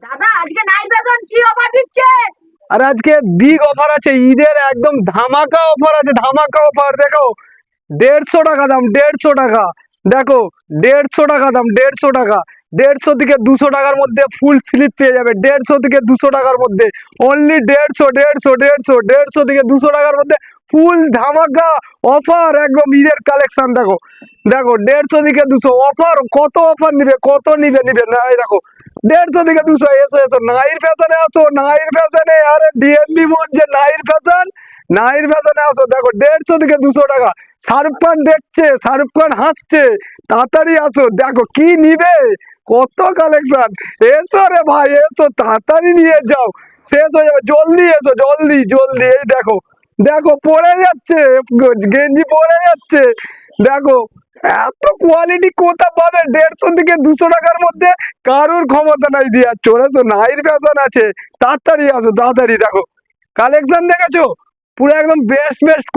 দাদা আজকে night fashion কি অফার দিচ্ছে? আর আজকে বিগ অফার আছে, ঈদের একদম ধামাকা অফার আছে, ধামাকা অফার। দেখো 150 টাকা দাম, 150 টাকা। দেখো 150 টাকা দাম, 150 টাকা। 150 থেকে 200 টাকার মধ্যে ফুল স্লিপ পেয়ে যাবে। 150 থেকে 200 টাকার মধ্যে অনলি 150 থেকে 200 টাকার মধ্যে ফুল ধামাকা অফার, একদম ঈদের কালেকশন। দেখো দেখো 150 থেকে 200 অফার। কত অফার নিবে, কত নিবে নিবে না। এই দেখো 150 থেকে 200। এসো এসো নাইর ফ্যাশনে আসো, নাইর ফ্যাশনে। আরে ডিএনবি মোড যে নাইর ফ্যাশন, নাইর ফ্যাশনে আসো। দেখো 150 থেকে 200 টাকা। শাহরুখ খান দেখছে, শাহরুখ খান হাসছে, তাড়াতাড়ি আসো। দেখো কি নিবে, কত কালেকশন। এসো রে ভাই এসো, তাড়াতাড়ি নিয়ে যাও, শেষ হয়ে যাবে। জলদি এসো, জলদি জলদি। এই দেখো দেখো পড়ে যাচ্ছে, গেঞ্জি পড়ে যাচ্ছে। দেখো এত কোয়ালিটি কোথা পাবে 150 থেকে 200 টাকার মধ্যে? কারোর ক্ষমতা নাই দিয়া। চলে এসো, নাইর ফ্যাশন আছে, তাড়াতাড়ি আসো তাড়াতাড়ি। দেখো কালেকশন দেখেছো, পুরো একদম বেস্ট বেস্ট।